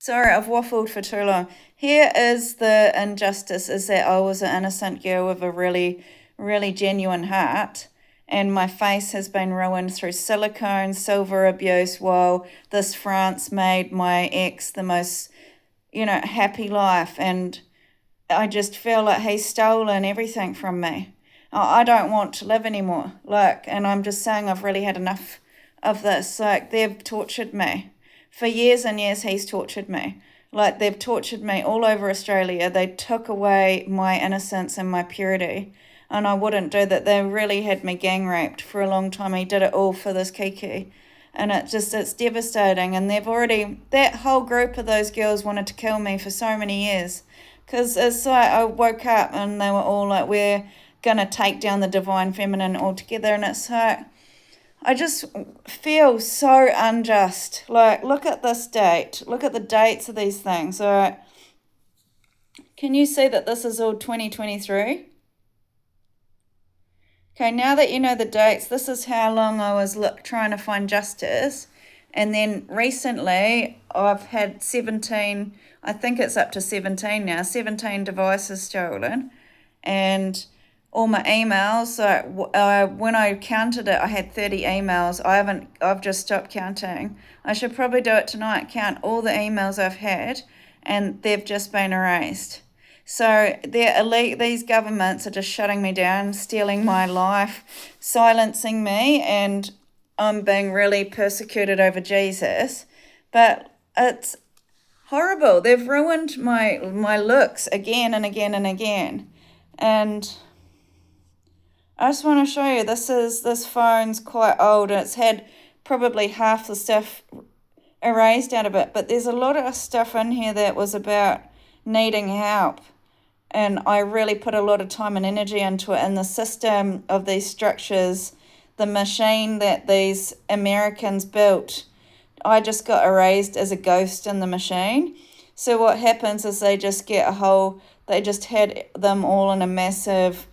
Sorry, I've waffled for too long. Here is the injustice, is that I was an innocent girl with a really, really genuine heart, and my face has been ruined through silicone, silver abuse, while this France made my ex the most, happy life, and I just feel like he's stolen everything from me. I don't want to live anymore. And I'm just saying I've really had enough of this. They've tortured me. For years and years, he's tortured me. They've tortured me all over Australia. They took away my innocence and my purity. And I wouldn't do that. They really had me gang raped for a long time. He did it all for this Kiki. And it's devastating. And that whole group of those girls wanted to kill me for so many years. Because it's like I woke up and they were all like, we're going to take down the divine feminine altogether. And it's like, I just feel so unjust. Look at this date. Look at the dates of these things. All right. Can you see that this is all 2023? Okay, now that you know the dates, this is how long I was trying to find justice. And then recently, I've had 17, I think it's up to 17 now, 17 devices stolen. And all my emails, when I counted it, I had 30 emails. I've just stopped counting. I should probably do it tonight, count all the emails I've had, and they've just been erased. So these governments are just shutting me down, stealing my life, silencing me, and I'm being really persecuted over Jesus. But it's horrible. They've ruined my looks again and again and again. And I just want to show you, this phone's quite old, and it's had probably half the stuff erased out of it, but there's a lot of stuff in here that was about needing help. And I really put a lot of time and energy into it, and the system of these structures, the machine that these Americans built, I just got erased as a ghost in the machine. So what happens is they just had them all in a massive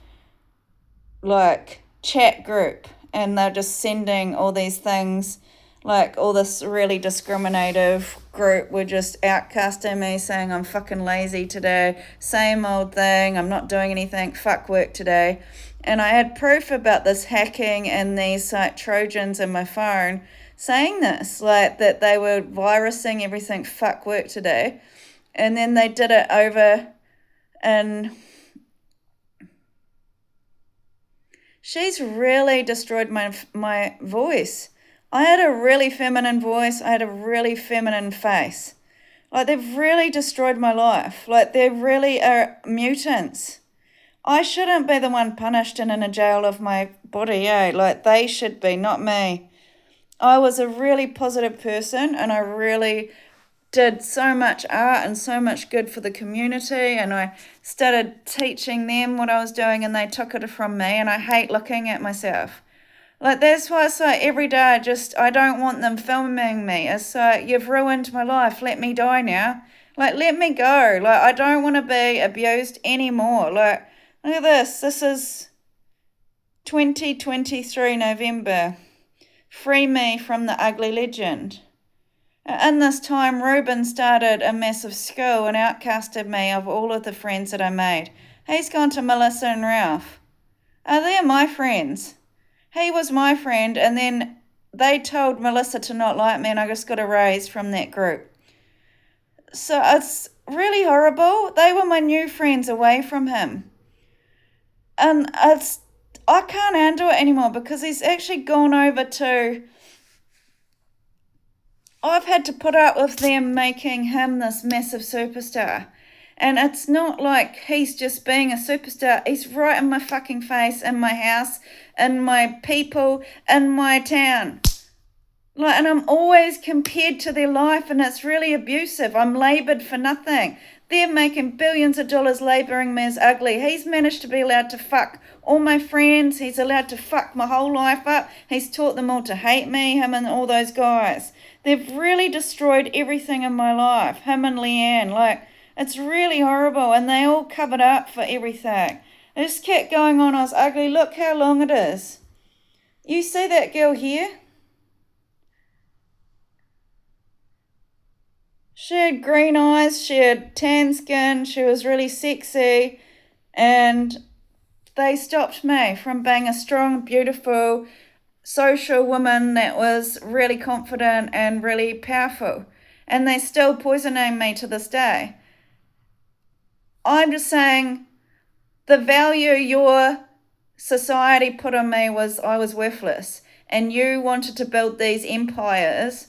chat group, and they're just sending all these things, all this really discriminative group were just outcasting me, saying I'm fucking lazy today, same old thing, I'm not doing anything, fuck work today. And I had proof about this hacking and these Trojans in my phone saying this, that they were virusing everything, fuck work today. And then they did it over in... She's really destroyed my voice. I had a really feminine voice. I had a really feminine face. They've really destroyed my life. They really are mutants. I shouldn't be the one punished and in a jail of my body, they should be, not me. I was a really positive person, and I really did so much art and so much good for the community, and I started teaching them what I was doing, and they took it from me, and I hate looking at myself. That's why it's every day I don't want them filming me. It's you've ruined my life, let me die now. Let me go. I don't want to be abused anymore. Look at this is 2023 November. Free me from the ugly legend. In this time, Ruben started a massive school and outcasted me of all of the friends that I made. He's gone to Melissa and Ralph. They're my friends. He was my friend, and then they told Melissa to not like me, and I just got erased from that group. So it's really horrible. They were my new friends away from him. And I can't handle it anymore, because he's actually gone over to... I've had to put up with them making him this massive superstar. And it's not like he's just being a superstar. He's right in my fucking face, in my house, in my people, in my town. And I'm always compared to their life, and it's really abusive. I'm laboured for nothing. They're making billions of dollars labouring me as ugly. He's managed to be allowed to fuck all my friends. He's allowed to fuck my whole life up. He's taught them all to hate me, him and all those guys. They've really destroyed everything in my life, him and Leanne. It's really horrible, and they all covered up for everything. It just kept going on. I was ugly. Look how long it is. You see that girl here? She had green eyes, she had tan skin, she was really sexy, and they stopped me from being a strong, beautiful, social woman that was really confident and really powerful. And they're still poisoning me to this day. I'm just saying the value your society put on me was I was worthless. And you wanted to build these empires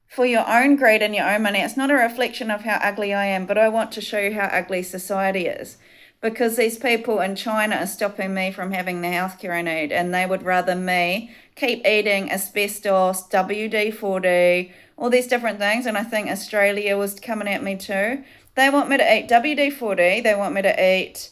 for your own greed and your own money. It's not a reflection of how ugly I am, but I want to show you how ugly society is. Because these people in China are stopping me from having the healthcare I need, and they would rather me keep eating asbestos, WD 40, all these different things. And I think Australia was coming at me too. They want me to eat WD 40, they want me to eat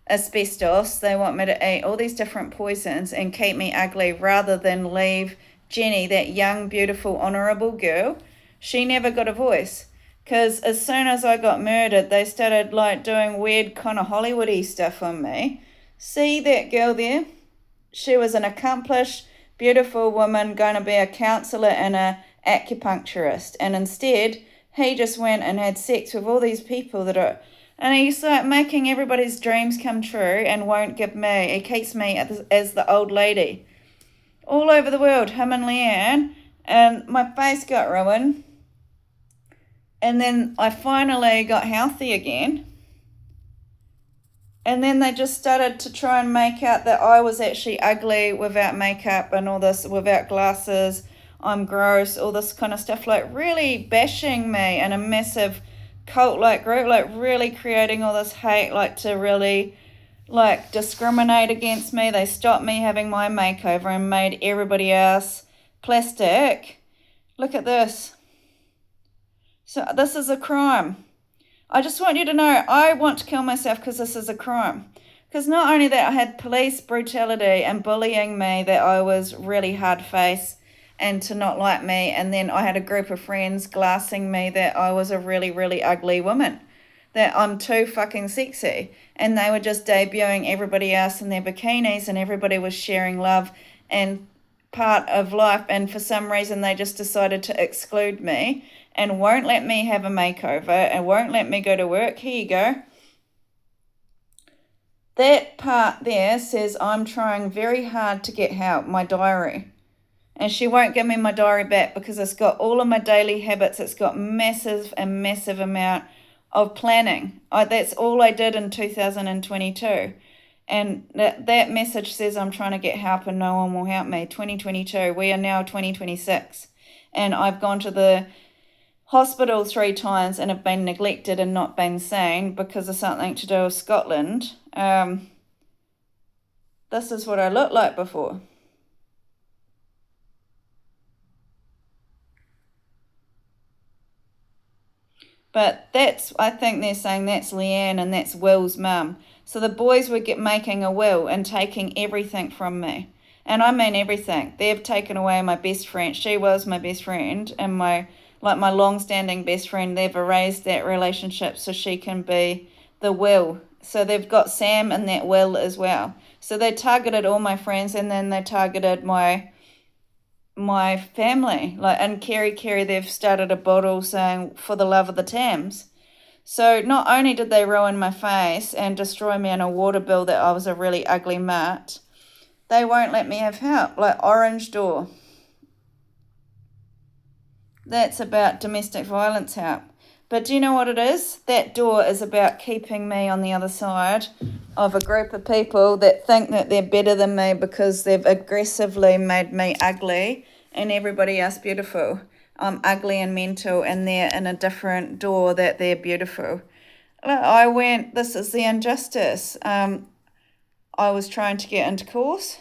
asbestos, they want me to eat all these different poisons and keep me ugly rather than leave Jenny, that young, beautiful, honourable girl. She never got a voice. Because as soon as I got murdered, they started like doing weird kind of Hollywoody stuff on me. See that girl there? She was an accomplished, beautiful woman going to be a counsellor and a acupuncturist. And instead, he just went and had sex with all these people that are... And he's like making everybody's dreams come true and won't give me... He keeps me as the old lady. All over the world, him and Leanne. And my face got ruined. And then I finally got healthy again. And then they just started to try and make out that I was actually ugly without makeup and all this, without glasses. I'm gross, all this kind of stuff, like really bashing me in a massive cult-like group, like really creating all this hate, like to really like discriminate against me. They stopped me having my makeover and made everybody else plastic. Look at this. So this is a crime. I just want you to know, I want to kill myself because this is a crime. Because not only that, I had police brutality and bullying me, that I was really hard-faced and to not like me. And then I had a group of friends glassing me that I was a really, really ugly woman, that I'm too fucking sexy. And they were just debuting everybody else in their bikinis, and everybody was sharing love and part of life. And for some reason, they just decided to exclude me and won't let me have a makeover and won't let me go to work. Here you go. That part there says I'm trying very hard to get help, my diary. And she won't give me my diary back because it's got all of my daily habits. It's got massive amount of planning. That's all I did in 2022. And that message says I'm trying to get help and no one will help me. 2022. We are now 2026. And I've gone to the hospital 3 times and have been neglected and not been seen because of something to do with Scotland. This is what I looked like before. But I think they're saying that's Leanne and that's Will's mum. So the boys were making a will and taking everything from me. And I mean everything. They've taken away my best friend. She was my best friend and my long-standing best friend. They've erased that relationship so she can be the Will. So they've got Sam in that will as well. So they targeted all my friends, and then they targeted my family. Like in Kerry, they've started a bottle saying "For the love of the Thames." So not only did they ruin my face and destroy me in a water bill that I was a really ugly mutt, they won't let me have help. Like Orange Door. That's about domestic violence help. But do you know what it is? That door is about keeping me on the other side of a group of people that think that they're better than me because they've aggressively made me ugly and everybody else beautiful. I'm ugly and mental, and they're in a different door that they're beautiful. This is the injustice. I was trying to get into course.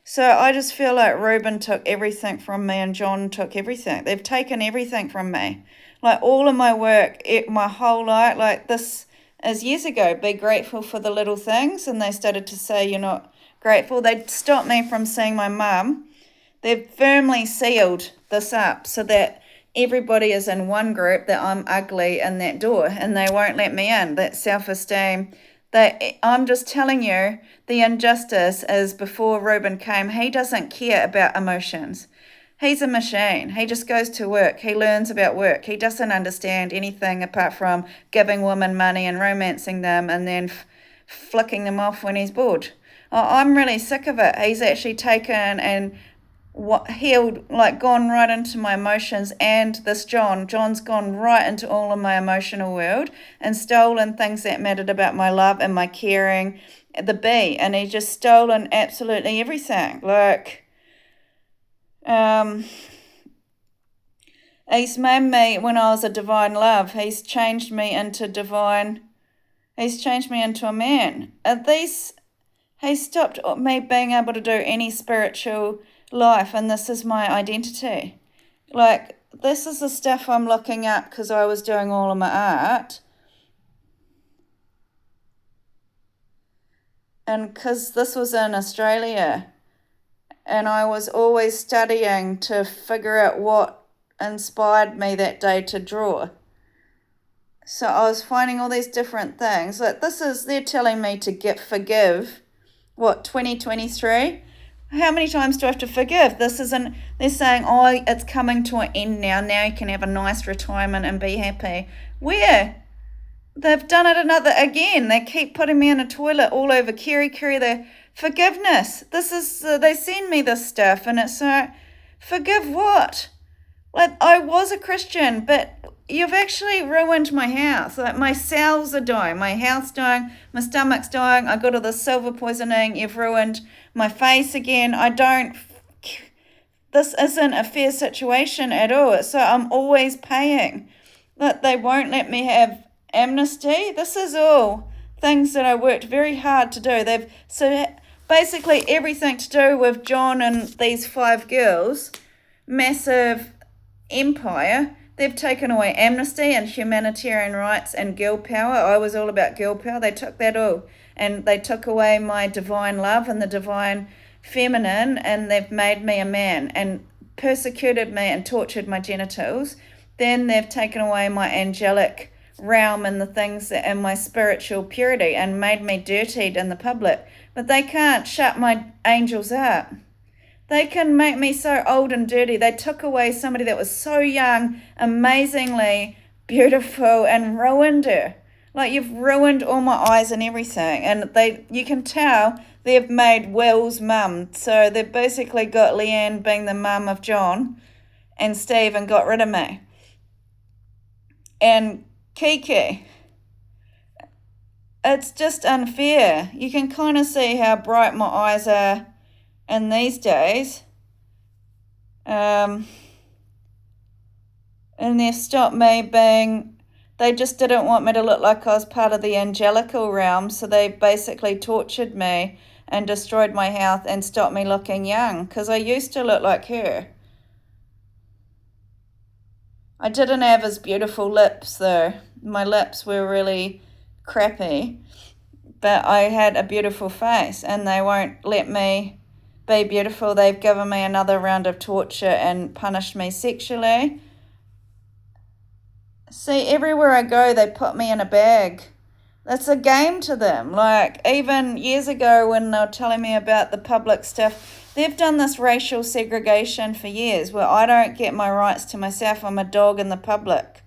So I just feel like Reuben took everything from me and John took everything. They've taken everything from me. Like all of my work, my whole life, like this is years ago, be grateful for the little things. And they started to say, you're not grateful. They stopped me from seeing my mum. They've firmly sealed this up so that everybody is in one group, that I'm ugly in that door, and they won't let me in. That self-esteem. I'm just telling you, the injustice is before Reuben came, he doesn't care about emotions. He's a machine. He just goes to work. He learns about work. He doesn't understand anything apart from giving women money and romancing them and then flicking them off when he's bored. I'm really sick of it. He's actually taken and healed, like gone right into my emotions, and this John's gone right into all of my emotional world and stolen things that mattered about my love and my caring, and he's just stolen absolutely everything. Like, he's made me, when I was a divine love, he's changed me into a man. He stopped me being able to do any spiritual life, and this is my identity. Like, this is the stuff I'm looking at because I was doing all of my art. And because this was in Australia, and I was always studying to figure out what inspired me that day to draw. So I was finding all these different things. Like, they're telling me to forgive. What, 2023? How many times do I have to forgive? They're saying, oh, it's coming to an end now. Now you can have a nice retirement and be happy. Where? They've done it again. They keep putting me in a toilet all over Kerry. The forgiveness. They send me this stuff and it's like, forgive what? Like, I was a Christian, but you've actually ruined my health. Like, my cells are dying, my health's dying, my stomach's dying, I got all the silver poisoning, you've ruined my face again. This isn't a fair situation at all. So I'm always paying. Like, they won't let me have amnesty. This is all things that I worked very hard to do. So basically everything to do with John and these 5 girls, massive empire. They've taken away amnesty and humanitarian rights and girl power. I was all about girl power. They took that all, and they took away my divine love and the divine feminine, and they've made me a man and persecuted me and tortured my genitals. Then they've taken away my angelic realm and the things and my spiritual purity and made me dirtied in the public. But they can't shut my angels up. They can make me so old and dirty. They took away somebody that was so young, amazingly beautiful, and ruined her. Like, you've ruined all my eyes and everything. And you can tell they've made Will's mum. So they've basically got Leanne being the mum of John and Steve and got rid of me. And Kiki, it's just unfair. You can kind of see how bright my eyes are in these days. And they've stopped me they just didn't want me to look like I was part of the angelical realm, so they basically tortured me and destroyed my health and stopped me looking young, because I used to look like her. I didn't have as beautiful lips though. My lips were really crappy, but I had a beautiful face, and they won't let me be beautiful. They've given me another round of torture and punished me sexually. See, everywhere I go, they put me in a bag. That's a game to them. Like, even years ago when they were telling me about the public stuff, they've done this racial segregation for years where I don't get my rights to myself. I'm a dog in the public.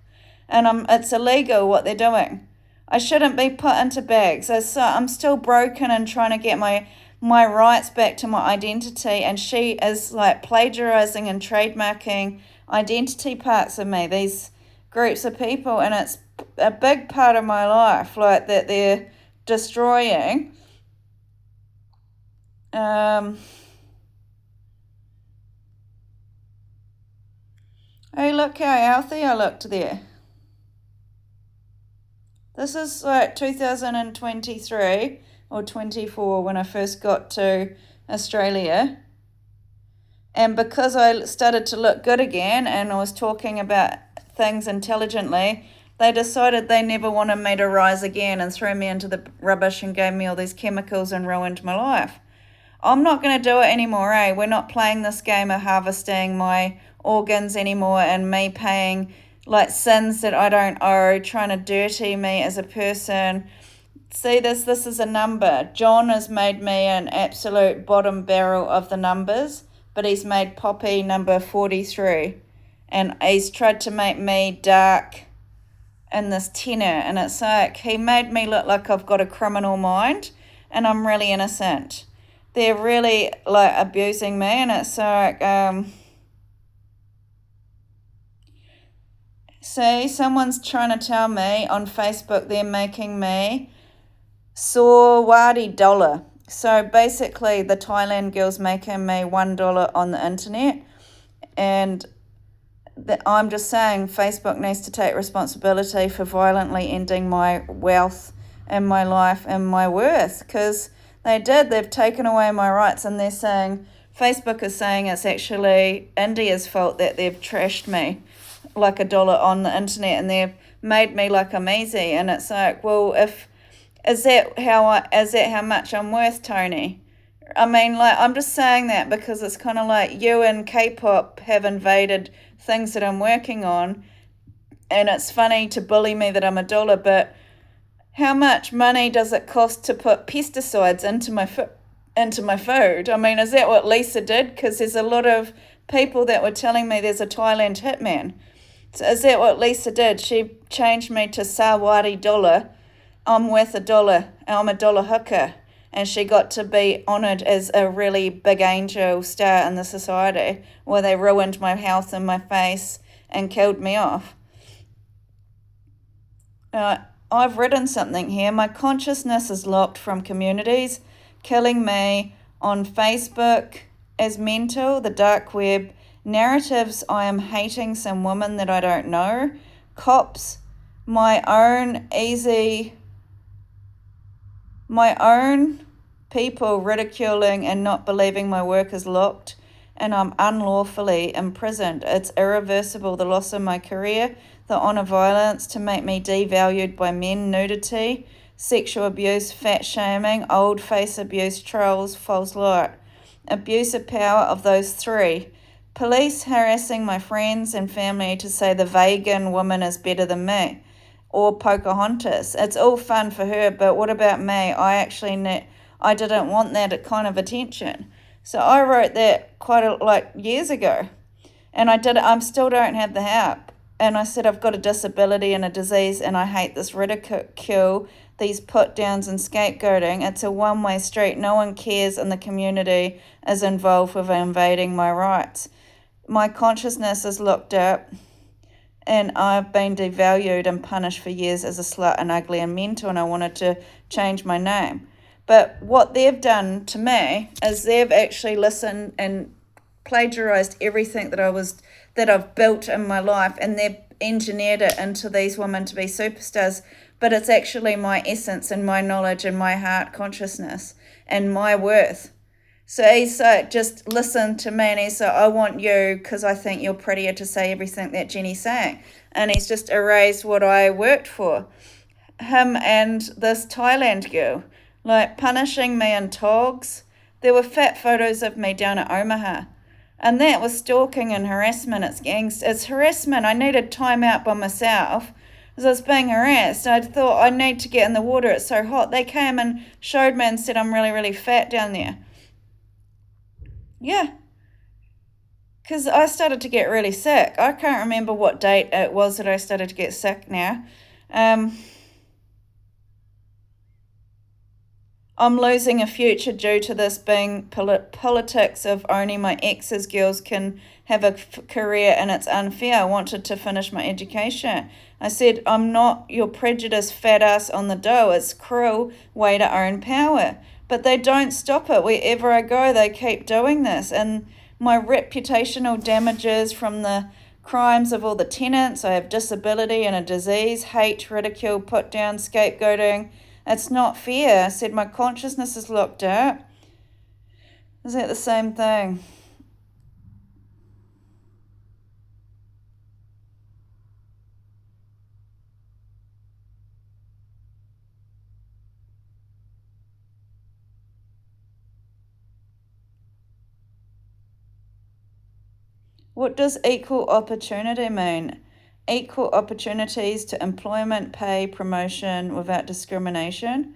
And it's illegal what they're doing. I shouldn't be put into bags. I'm still broken and trying to get my rights back to my identity, and she is like plagiarizing and trademarking identity parts of me, these groups of people, and it's a big part of my life, like, that they're destroying. Hey, look how healthy I looked there. This is like 2023 or 24 when I first got to Australia. And because I started to look good again and I was talking about things intelligently, they decided they never wanted me to rise again and threw me into the rubbish and gave me all these chemicals and ruined my life. I'm not going to do it anymore, eh? We're not playing this game of harvesting my organs anymore and me paying like sins that I don't owe, trying to dirty me as a person. See, this is a number. John has made me an absolute bottom barrel of the numbers, but he's made Poppy number 43. And he's tried to make me dark in this tenor. And it's like, he made me look like I've got a criminal mind and I'm really innocent. They're really like abusing me, and it's like, see, someone's trying to tell me on Facebook they're making me Sawadi dollar. So basically, the Thailand girl's making me $1 on the internet, and I'm just saying Facebook needs to take responsibility for violently ending my wealth and my life and my worth, because they did. They've taken away my rights, and they're saying, Facebook is saying it's actually India's fault that they've trashed me like $1 on the internet, and they've made me like I'm easy. And it's like, well, is that how much I'm worth, Tony? I mean, like, I'm just saying that because it's kind of like you and K-pop have invaded things that I'm working on, and it's funny to bully me that I'm $1, but how much money does it cost to put pesticides into my food? I mean, is that what Lisa did? Because there's a lot of people that were telling me there's a Thailand hitman. So is that what Lisa did? She changed me to Sawadi dollar. I'm worth $1. I'm $1 hooker. And she got to be honoured as a really big angel star in the society, where they ruined my health and my face and killed me off. I've written something here. My consciousness is locked from communities killing me on Facebook as mental, the dark web, narratives I am hating some woman that I don't know, cops, my own people ridiculing and not believing my work is locked, and I'm unlawfully imprisoned. It's irreversible, the loss of my career, the honour violence to make me devalued by men, nudity, sexual abuse, fat shaming, old face abuse, trolls, false light. Abuse of power of those three. Police harassing my friends and family to say the vegan woman is better than me. Or Pocahontas. It's all fun for her, but what about me? I didn't want that kind of attention. So I wrote that years ago, and I still don't have the help. And I said, I've got a disability and a disease, and I hate this ridicule, these put downs and scapegoating. It's a one-way street. No one cares, and the community is involved with invading my rights. My consciousness is looked up, and I've been devalued and punished for years as a slut and ugly and mental, and I wanted to change my name. But what they've done to me is they've actually listened and plagiarized everything that I've built in my life, and they've engineered it into these women to be superstars. But it's actually my essence and my knowledge and my heart consciousness and my worth. So he's just listen to me, and he's I want you because I think you're prettier to say everything that Jenny's saying. And he's just erased what I worked for. Him and this Thailand girl, like punishing me in togs. There were fat photos of me down at Omaha. And that was stalking and harassment. It's harassment. I needed time out by myself because I was being harassed. I thought I need to get in the water. It's so hot. They came and showed me and said I'm really, really fat down there. Yeah. Because I started to get really sick. I can't remember what date it was that I started to get sick now. I'm losing a future due to this being politics of only my ex's girls can have a career, and it's unfair. I wanted to finish my education. I said, I'm not your prejudiced fat ass on the dough. It's cruel way to own power. But they don't stop it. Wherever I go, they keep doing this. And my reputational damages from the crimes of all the tenants. I have disability and a disease, hate, ridicule, put down, scapegoating. It's not fair. I said my consciousness is locked out. Is that the same thing? What does equal opportunity mean? Equal opportunities to employment, pay, promotion without discrimination.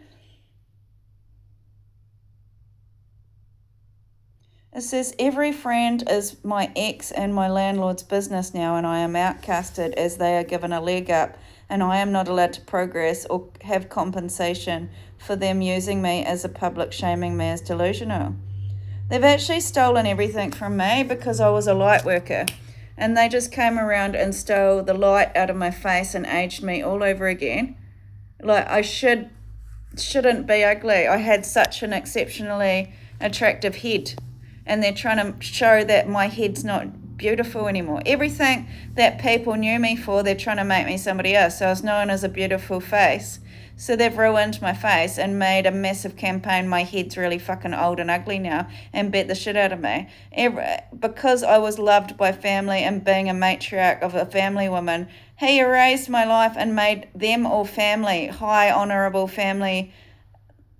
It says, every friend is my ex and my landlord's business now, and I am outcasted as they are given a leg up, and I am not allowed to progress or have compensation for them using me as a public, shaming me as delusional. They've actually stolen everything from me because I was a light worker, and they just came around and stole the light out of my face and aged me all over again. Like, I shouldn't be ugly. I had such an exceptionally attractive head, and they're trying to show that my head's not beautiful anymore. Everything that people knew me for, they're trying to make me somebody else. So I was known as a beautiful face. So they've ruined my face and made a massive campaign. My head's really fucking old and ugly now, and bet the shit out of me. Because I was loved by family and being a matriarch of a family woman, he erased my life and made them all family, high, honourable family.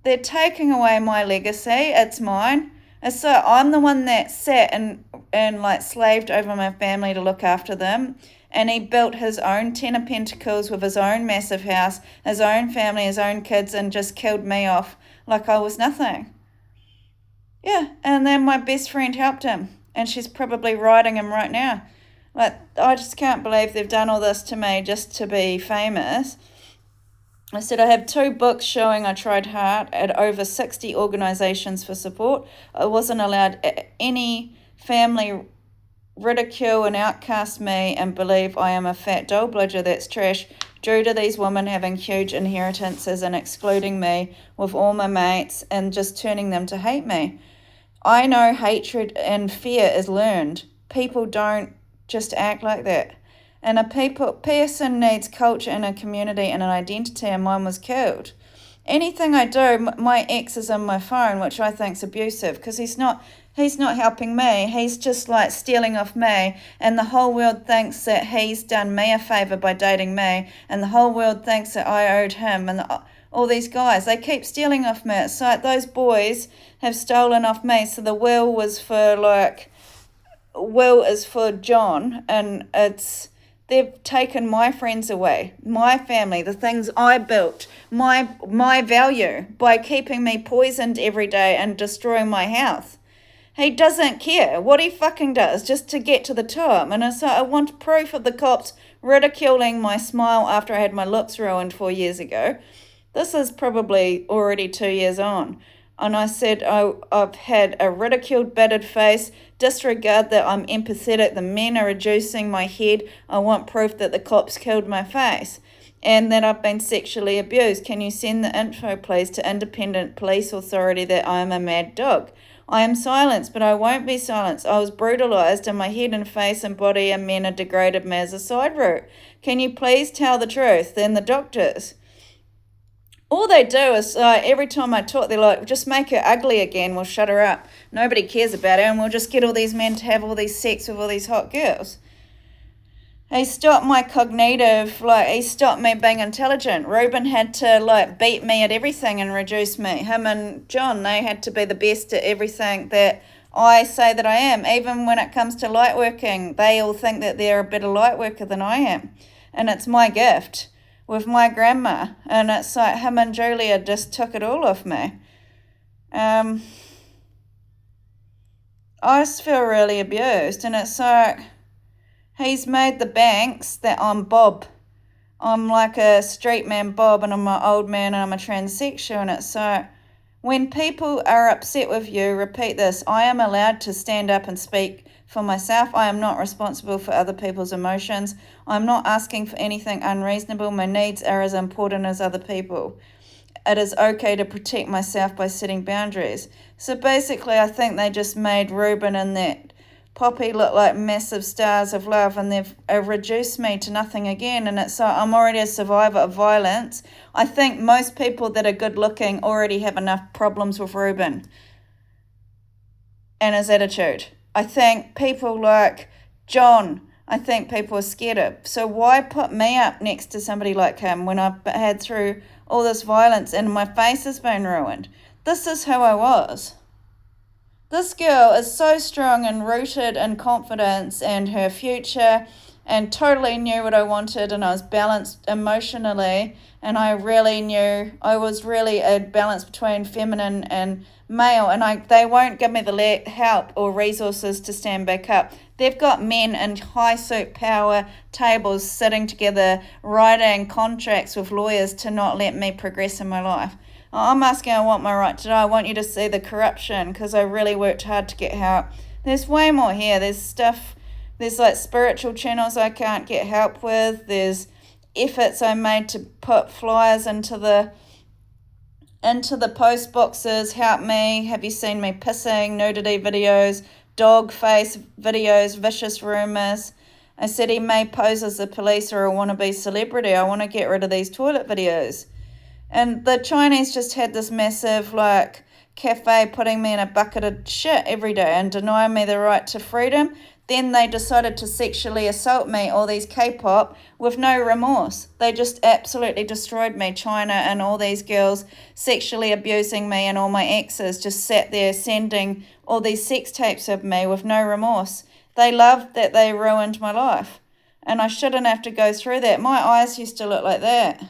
They're taking away my legacy. It's mine. And so I'm the one that sat and like slaved over my family to look after them. And he built his own Ten of Pentacles with his own massive house, his own family, his own kids, and just killed me off like I was nothing. Yeah, and then my best friend helped him, and she's probably riding him right now. Like, I just can't believe they've done all this to me just to be famous. I said I have 2 books showing I tried hard at over 60 organisations for support. I wasn't allowed any family ridicule and outcast me and believe I am a fat doll bludger that's trash due to these women having huge inheritances and excluding me with all my mates and just turning them to hate me. I know hatred and fear is learned. People don't just act like that. And a person needs culture and a community and an identity, and mine was killed. Anything I do, my ex is on my phone, which I think's abusive, because he's not helping me. He's just like stealing off me, and the whole world thinks that he's done me a favour by dating me, and the whole world thinks that I owed him, and all these guys, they keep stealing off me. It's like those boys have stolen off me, so the will is for John, and they've taken my friends away, my family, the things I built, my value, by keeping me poisoned every day and destroying my health. He doesn't care what he fucking does just to get to the top. And so I want proof of the cops ridiculing my smile after I had my looks ruined 4 years ago. This is probably already 2 years on. And I said, I've had a ridiculed, battered face. Disregard that I'm empathetic. The men are reducing my head. I want proof that the cops killed my face and that I've been sexually abused. Can you send the info, please, to Independent Police Authority that I am a mad dog? I am silenced, but I won't be silenced. I was brutalised and my head and face and body and men are degraded me as a side route. Can you please tell the truth? Then the doctors. All they do is, every time I talk, they're like, just make her ugly again, we'll shut her up. Nobody cares about her, and we'll just get all these men to have all these sex with all these hot girls. He stopped my cognitive, he stopped me being intelligent. Ruben had to, beat me at everything and reduce me. Him and John, they had to be the best at everything that I say that I am. Even when it comes to light working, they all think that they're a better light worker than I am. And it's my gift with my grandma, and it's like him and Julia just took it all off me. I just feel really abused, and it's like he's made the banks that I'm Bob. I'm like a street man Bob, and I'm an old man, and I'm a transsexual, and it's like when people are upset with you, repeat this: I am allowed to stand up and speak for myself. I am not responsible for other people's emotions. I'm not asking for anything unreasonable. My needs are as important as other people. It is okay to protect myself by setting boundaries. So basically, I think they just made Ruben and that Poppy look like massive stars of love, and they've reduced me to nothing again. And it's like I'm already a survivor of violence. I think most people that are good looking already have enough problems with Ruben and his attitude. I think people like John, I think people are scared of. So why put me up next to somebody like him when I've had through all this violence and my face has been ruined? This is who I was. This girl is so strong and rooted in confidence and her future and totally knew what I wanted, and I was balanced emotionally, and I really knew I was really a balance between feminine and male, and they won't give me the help or resources to stand back up. They've got men in high suit power tables sitting together writing contracts with lawyers to not let me progress in my life. I'm asking, I want my right to die. I want you to see the corruption, because I really worked hard to get help. There's way more here. There's stuff, there's like spiritual channels I can't get help with. There's efforts I made to put flyers into the post boxes. Help me. Have you seen me pissing? Nudity videos, dog face videos, vicious rumors. I said he may pose as the police or a wannabe celebrity. I want to get rid of these toilet videos. And the Chinese just had this massive cafe putting me in a bucket of shit every day and denying me the right to freedom. Then they decided to sexually assault me, all these K-pop, with no remorse. They just absolutely destroyed me. China and all these girls sexually abusing me, and all my exes just sat there sending all these sex tapes of me with no remorse. They loved that they ruined my life, and I shouldn't have to go through that. My eyes used to look like that.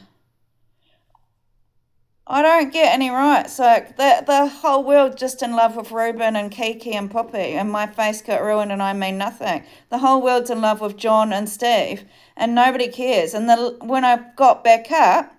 I don't get any rights. The whole world just in love with Ruben and Kiki and Poppy, and my face got ruined and I mean nothing. The whole world's in love with John and Steve, and nobody cares. And when I got back up,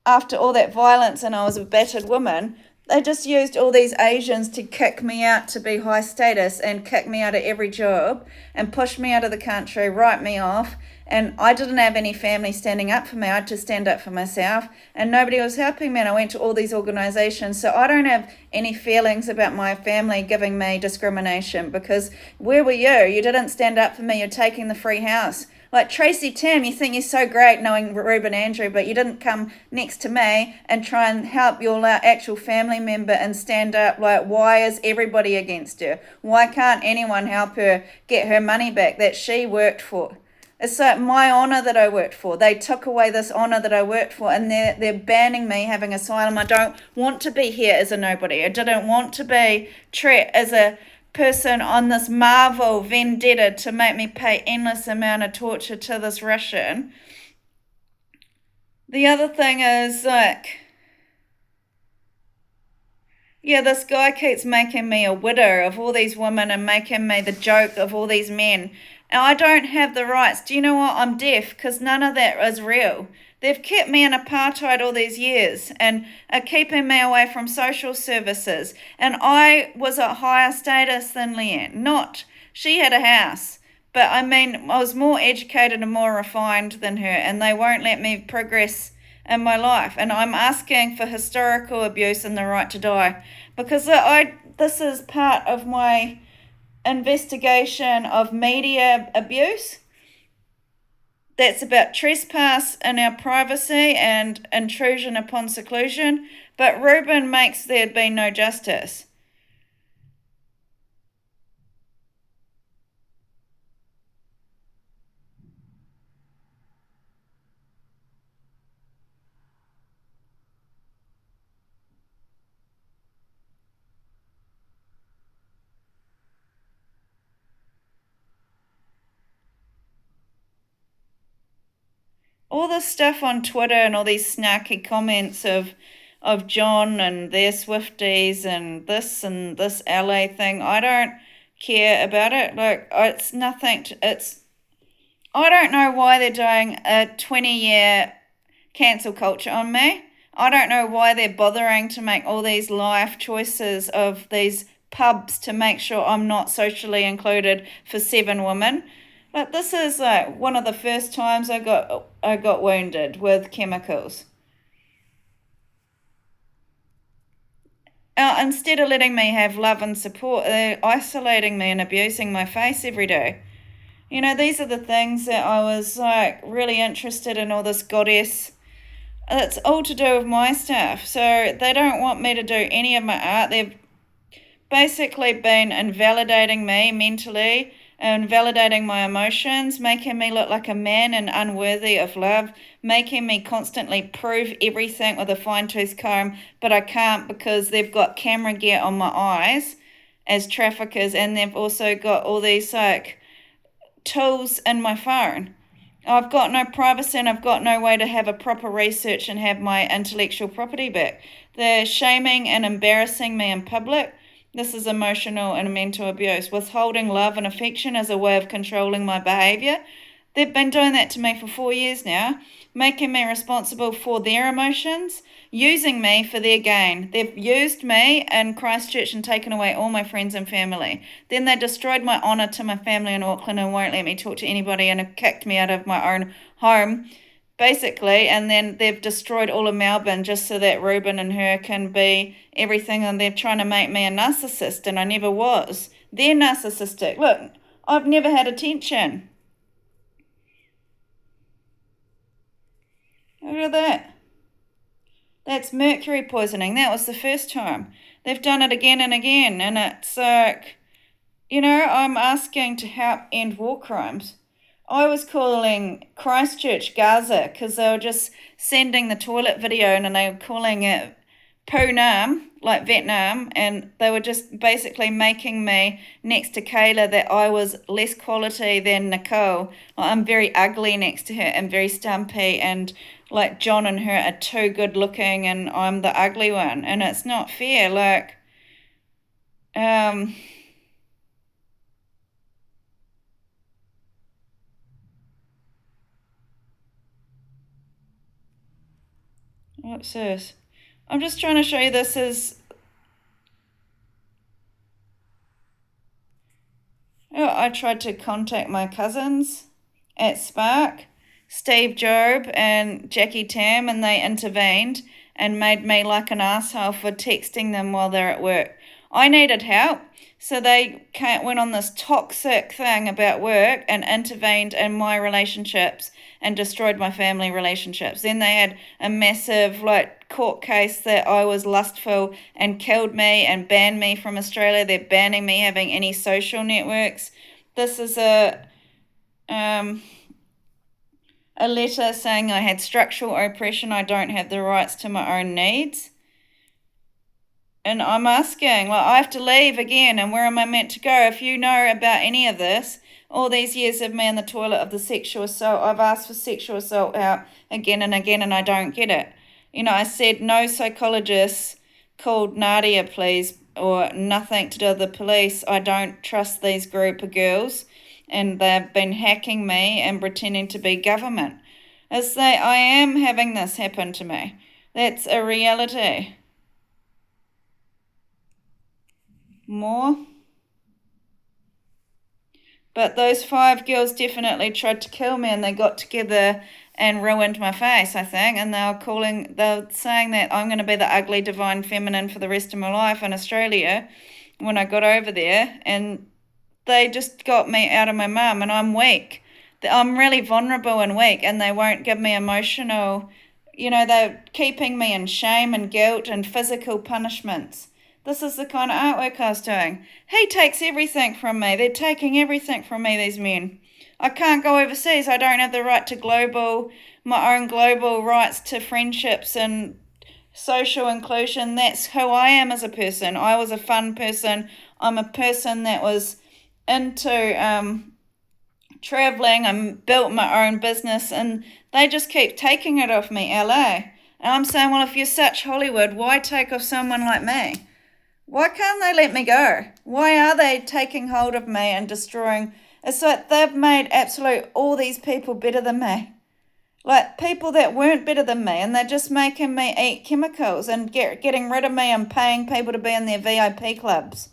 after all that violence and I was a battered woman, they just used all these Asians to kick me out to be high status and kick me out of every job and push me out of the country, write me off. And I didn't have any family standing up for me. I had to stand up for myself, and nobody was helping me. And I went to all these organizations. So I don't have any feelings about my family giving me discrimination, because where were you? You didn't stand up for me. You're taking the free house. Like Tracy Tim, you think you're so great knowing Ruben Andrew, but you didn't come next to me and try and help your actual family member and stand up. Like, why is everybody against her? Why can't anyone help her get her money back that she worked for? It's like my honour that I worked for. They took away this honour that I worked for, and they're banning me having asylum. I don't want to be here as a nobody. I didn't want to be trapped as a person on this Marvel vendetta to make me pay endless amount of torture to this Russian. The other thing is, this guy keeps making me a widow of all these women and making me the joke of all these men. And I don't have the rights. Do you know what? I'm deaf, because none of that is real. They've kept me in apartheid all these years and are keeping me away from social services. And I was a higher status than Leanne. She had a house. But I mean, I was more educated and more refined than her, and they won't let me progress in my life. And I'm asking for historical abuse and the right to die, because this is part of my investigation of media abuse. That's about trespass in our privacy and intrusion upon seclusion. But Ruben makes there be no justice. All this stuff on Twitter and all these snarky comments of John and their Swifties and this LA thing, I don't care about it. It's nothing. I don't know why they're doing a 20-year cancel culture on me. I don't know why they're bothering to make all these life choices of these pubs to make sure I'm not socially included for 7 women. But this is one of the first times I got wounded with chemicals. Instead of letting me have love and support, they're isolating me and abusing my face every day. You know, these are the things that I was really interested in, all this goddess. It's all to do with my stuff. So they don't want me to do any of my art. They've basically been invalidating me mentally, and validating my emotions, making me look like a man and unworthy of love, making me constantly prove everything with a fine-tooth comb, but I can't, because they've got camera gear on my eyes as traffickers, and they've also got all these tools in my phone. I've got no privacy and I've got no way to have a proper research and have my intellectual property back. They're shaming and embarrassing me in public. This is emotional and mental abuse. Withholding love and affection as a way of controlling my behaviour. They've been doing that to me for 4 years now, making me responsible for their emotions, using me for their gain. They've used me in Christchurch and taken away all my friends and family. Then they destroyed my honour to my family in Auckland and won't let me talk to anybody and have kicked me out of my own home, basically. And then they've destroyed all of Melbourne just so that Ruben and her can be everything, and they're trying to make me a narcissist, and I never was. They're narcissistic. Look, I've never had attention. Look at that. That's mercury poisoning. That was the first time. They've done it again and again, and it's like, I'm asking to help end war crimes. I was calling Christchurch Gaza because they were just sending the toilet video and they were calling it Phu Nam, like Vietnam, and they were just basically making me, next to Kayla, that I was less quality than Nicole. I'm very ugly next to her and very stumpy, and like John and her are too good looking and I'm the ugly one, and it's not fair. Like, what's this? I'm just trying to show you this is, I tried to contact my cousins at Spark, Steve Job and Jackie Tam, and they intervened and made me like an asshole for texting them while they're at work. I needed help, so they went on this toxic thing about work and intervened in my relationships and destroyed my family relationships. Then they had a massive court case that I was lustful and killed me and banned me from Australia. They're banning me having any social networks. This is a letter saying I had structural oppression, I don't have the rights to my own needs. And I'm asking, I have to leave again, and where am I meant to go? If you know about any of this, all these years of me in the toilet of the sexual assault, I've asked for sexual assault help again and again, and I don't get it. I said no psychologists called Nadia, please, or nothing to do with the police. I don't trust these group of girls, and they've been hacking me and pretending to be government. I am having this happen to me. That's a reality. More. But those 5 girls definitely tried to kill me, and they got together and ruined my face, I think. And they were saying that I'm going to be the ugly divine feminine for the rest of my life in Australia when I got over there. And they just got me out of my mum, and I'm weak. I'm really vulnerable and weak, and they won't give me emotional, they're keeping me in shame and guilt and physical punishments. This is the kind of artwork I was doing. He takes everything from me. They're taking everything from me, these men. I can't go overseas. I don't have the right to my own global rights to friendships and social inclusion. That's who I am as a person. I was a fun person. I'm a person that was into traveling. I built my own business, and they just keep taking it off me, LA. And I'm saying, well, if you're such Hollywood, why take off someone like me? Why can't they let me go? Why are they taking hold of me and destroying? It's like they've made all these people better than me. Like people that weren't better than me, and they're just making me eat chemicals and getting rid of me and paying people to be in their VIP clubs.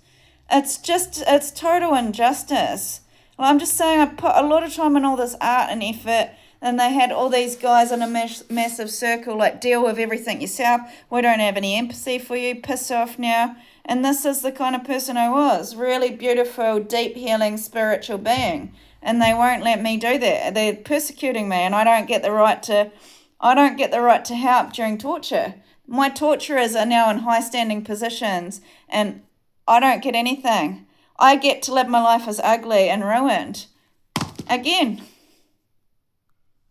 It's total injustice. Well, I'm just saying I put a lot of time in all this art and effort, and they had all these guys in a massive circle, deal with everything yourself. We don't have any empathy for you. Piss off now. And this is the kind of person I was. Really beautiful, deep healing, spiritual being. And they won't let me do that. They're persecuting me, and I don't get the right to help during torture. My torturers are now in high standing positions, and I don't get anything. I get to live my life as ugly and ruined. Again.